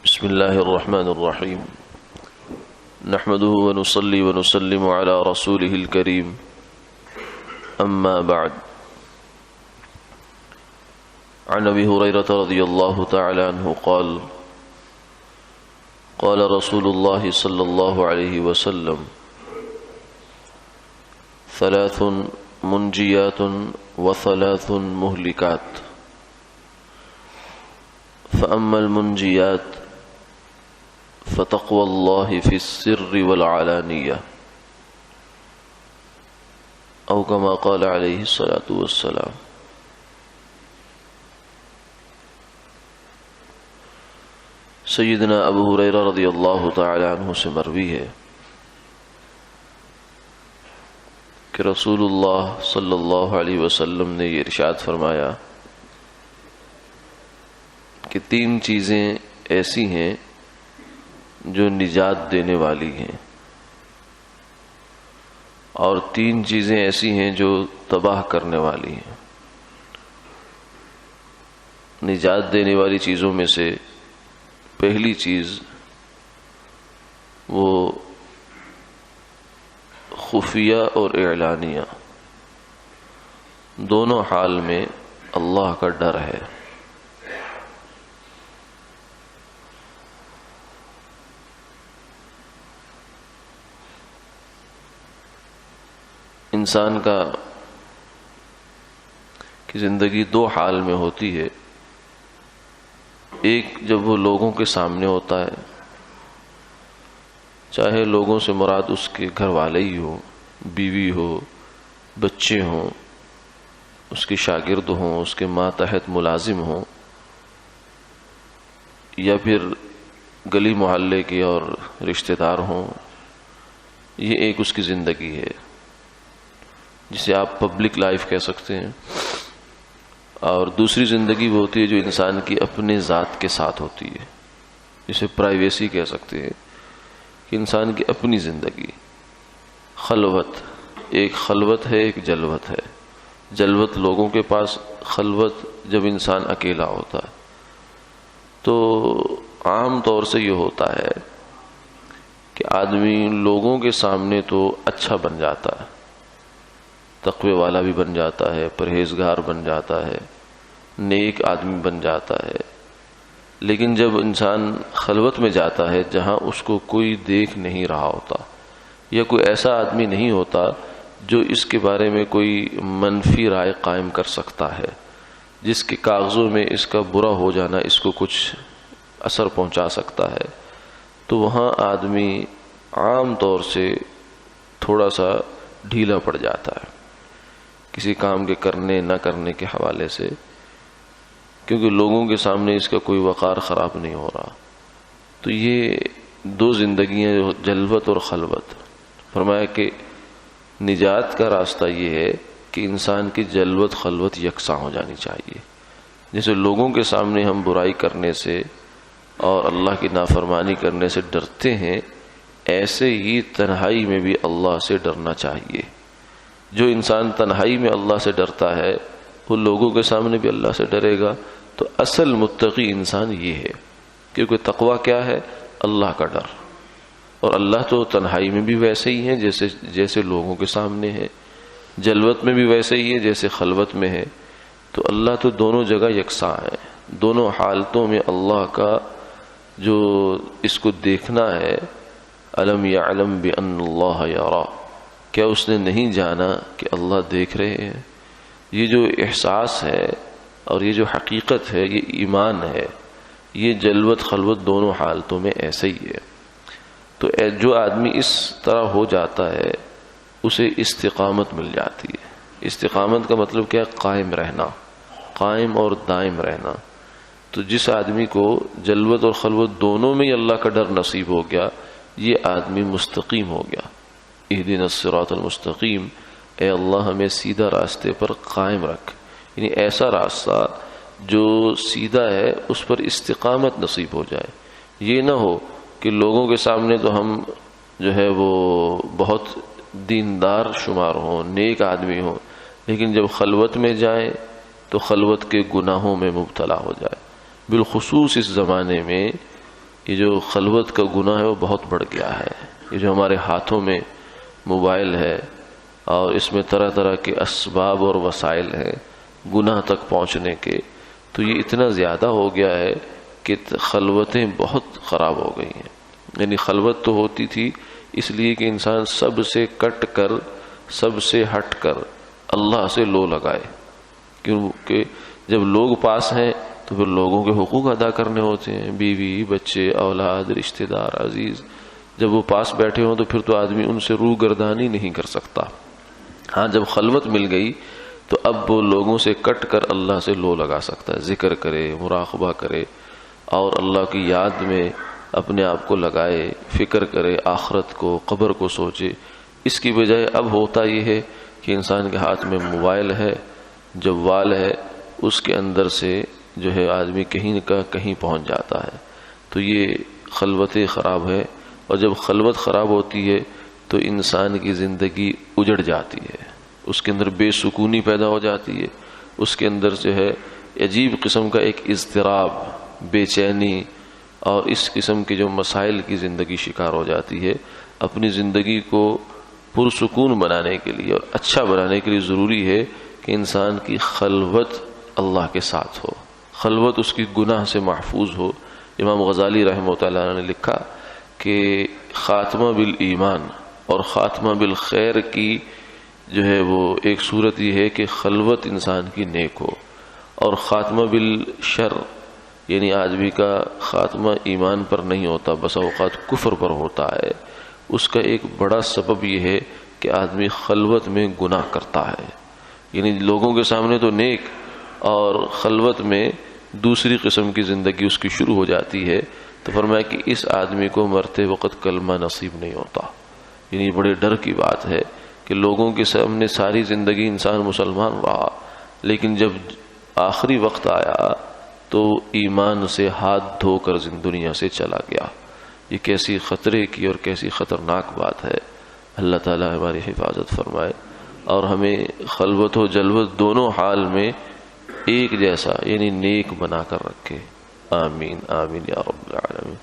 بسم الله الرحمن الرحيم نحمده ونصلي ونسلم على رسوله الكريم أما بعد عن أبي هريرة رضي الله تعالى عنه قال قال رسول الله صلى الله عليه وسلم ثلاث منجيات وثلاث مهلكات فأما المنجيات فتقوى الله في السر والعلانية أو كما قال عليه الصلاة والسلام۔ سیدنا ابو ہریرہ رضی اللہ تعالی عنہ سے مروی ہے کہ رسول اللہ صلی اللہ علیہ وسلم نے یہ ارشاد فرمایا کہ تین چیزیں ایسی ہیں جو نجات دینے والی ہیں، اور تین چیزیں ایسی ہیں جو تباہ کرنے والی ہیں۔ نجات دینے والی چیزوں میں سے پہلی چیز وہ خفیہ اور اعلانیہ دونوں حال میں اللہ کا ڈر ہے۔ انسان کی زندگی دو حال میں ہوتی ہے، ایک جب وہ لوگوں کے سامنے ہوتا ہے، چاہے لوگوں سے مراد اس کے گھر والے ہی ہوں، بیوی ہو، بچے ہوں، اس کے شاگرد ہوں، اس کے ماتحت ملازم ہوں، یا پھر گلی محلے کے اور رشتہ دار ہوں۔ یہ ایک اس کی زندگی ہے جسے آپ پبلک لائف کہہ سکتے ہیں، اور دوسری زندگی وہ ہوتی ہے جو انسان کی اپنے ذات کے ساتھ ہوتی ہے، جسے پرائیویسی کہہ سکتے ہیں، کہ انسان کی اپنی زندگی خلوت۔ ایک خلوت ہے، ایک جلوت ہے۔ جلوت لوگوں کے پاس، خلوت جب انسان اکیلا ہوتا ہے۔ تو عام طور سے یہ ہوتا ہے کہ آدمی لوگوں کے سامنے تو اچھا بن جاتا ہے، تقوی والا بھی بن جاتا ہے، پرہیزگار بن جاتا ہے، نیک آدمی بن جاتا ہے، لیکن جب انسان خلوت میں جاتا ہے جہاں اس کو کوئی دیکھ نہیں رہا ہوتا، یا کوئی ایسا آدمی نہیں ہوتا جو اس کے بارے میں کوئی منفی رائے قائم کر سکتا ہے، جس کے کاغذوں میں اس کا برا ہو جانا اس کو کچھ اثر پہنچا سکتا ہے، تو وہاں آدمی عام طور سے تھوڑا سا ڈھیلا پڑ جاتا ہے کسی کام کے کرنے نہ کرنے کے حوالے سے، کیونکہ لوگوں کے سامنے اس کا کوئی وقار خراب نہیں ہو رہا۔ تو یہ دو زندگیاں، جلوت اور خلوت۔ فرمایا کہ نجات کا راستہ یہ ہے کہ انسان کی جلوت خلوت یکساں ہو جانی چاہیے۔ جیسے لوگوں کے سامنے ہم برائی کرنے سے اور اللہ کی نافرمانی کرنے سے ڈرتے ہیں، ایسے ہی تنہائی میں بھی اللہ سے ڈرنا چاہیے۔ جو انسان تنہائی میں اللہ سے ڈرتا ہے وہ لوگوں کے سامنے بھی اللہ سے ڈرے گا۔ تو اصل متقی انسان یہ ہے، کیونکہ تقویٰ کیا ہے؟ اللہ کا ڈر۔ اور اللہ تو تنہائی میں بھی ویسے ہی ہے جیسے لوگوں کے سامنے ہے، جلوت میں بھی ویسے ہی ہے جیسے خلوت میں ہے۔ تو اللہ تو دونوں جگہ یکساں ہے، دونوں حالتوں میں اللہ کا جو اس کو دیکھنا ہے۔ الم یعلم بان اللہ یرا، کیا اس نے نہیں جانا کہ اللہ دیکھ رہے ہیں؟ یہ جو احساس ہے اور یہ جو حقیقت ہے، یہ ایمان ہے۔ یہ جلوت خلوت دونوں حالتوں میں ایسے ہی ہے۔ تو جو آدمی اس طرح ہو جاتا ہے اسے استقامت مل جاتی ہے۔ استقامت کا مطلب کیا؟ قائم رہنا، قائم اور دائم رہنا۔ تو جس آدمی کو جلوت اور خلوت دونوں میں ہی اللہ کا ڈر نصیب ہو گیا، یہ آدمی مستقیم ہو گیا۔ اہدنا الصراط المستقیم، اے اللہ ہمیں سیدھا راستے پر قائم رکھ، یعنی ایسا راستہ جو سیدھا ہے اس پر استقامت نصیب ہو جائے۔ یہ نہ ہو کہ لوگوں کے سامنے تو ہم جو ہے وہ بہت دیندار شمار ہوں، نیک آدمی ہوں، لیکن جب خلوت میں جائیں تو خلوت کے گناہوں میں مبتلا ہو جائے۔ بالخصوص اس زمانے میں یہ جو خلوت کا گناہ ہے وہ بہت بڑھ گیا ہے. یہ جو ہمارے ہاتھوں میں موبائل ہے اور اس میں طرح طرح کے اسباب اور وسائل ہیں گناہ تک پہنچنے کے، تو یہ اتنا زیادہ ہو گیا ہے کہ خلوتیں بہت خراب ہو گئی ہیں. یعنی خلوت تو ہوتی تھی اس لیے کہ انسان سب سے کٹ کر، سب سے ہٹ کر اللہ سے لو لگائے، کیونکہ جب لوگ پاس ہیں تو پھر لوگوں کے حقوق ادا کرنے ہوتے ہیں، بیوی، بچے، اولاد، رشتہ دار، عزیز. جب وہ پاس بیٹھے ہوں تو پھر تو آدمی ان سے روح گردانی نہیں کر سکتا. ہاں جب خلوت مل گئی تو اب وہ لوگوں سے کٹ کر اللہ سے لو لگا سکتا ہے، ذکر کرے، مراقبہ کرے اور اللہ کی یاد میں اپنے آپ کو لگائے، فکر کرے، آخرت کو، قبر کو سوچے. اس کی بجائے اب ہوتا یہ ہے کہ انسان کے ہاتھ میں موبائل ہے، جوال ہے، اس کے اندر سے جو ہے آدمی کہیں کا کہیں پہنچ جاتا ہے. تو یہ خلوت خراب ہے، اور جب خلوت خراب ہوتی ہے تو انسان کی زندگی اجڑ جاتی ہے، اس کے اندر بے سکونی پیدا ہو جاتی ہے، اس کے اندر جو ہے عجیب قسم کا ایک اضطراب، بے چینی اور اس قسم کے جو مسائل کی زندگی شکار ہو جاتی ہے. اپنی زندگی کو پرسکون بنانے کے لیے اور اچھا بنانے کے لیے ضروری ہے کہ انسان کی خلوت اللہ کے ساتھ ہو، خلوت اس کی گناہ سے محفوظ ہو. امام غزالی رحمہ اللہ نے لکھا کہ خاتمہ بالایمان اور خاتمہ بالخیر کی جو ہے وہ ایک صورت یہ ہے کہ خلوت انسان کی نیک ہو، اور خاتمہ بالشر یعنی آدمی کا خاتمہ ایمان پر نہیں ہوتا، بس اوقات کفر پر ہوتا ہے. اس کا ایک بڑا سبب یہ ہے کہ آدمی خلوت میں گناہ کرتا ہے. یعنی لوگوں کے سامنے تو نیک اور خلوت میں دوسری قسم کی زندگی اس کی شروع ہو جاتی ہے. تو فرمایا کہ اس آدمی کو مرتے وقت کلمہ نصیب نہیں ہوتا. یعنی بڑے ڈر کی بات ہے کہ لوگوں کے سامنے ساری زندگی انسان مسلمان رہا، لیکن جب آخری وقت آیا تو ایمان سے ہاتھ دھو کر دنیا سے چلا گیا. یہ کیسی خطرے کی اور کیسی خطرناک بات ہے. اللہ تعالی ہماری حفاظت فرمائے اور ہمیں خلوت و جلوت دونوں حال میں ایک جیسا یعنی نیک بنا کر رکھے. آمین آمین یا رب العالمین.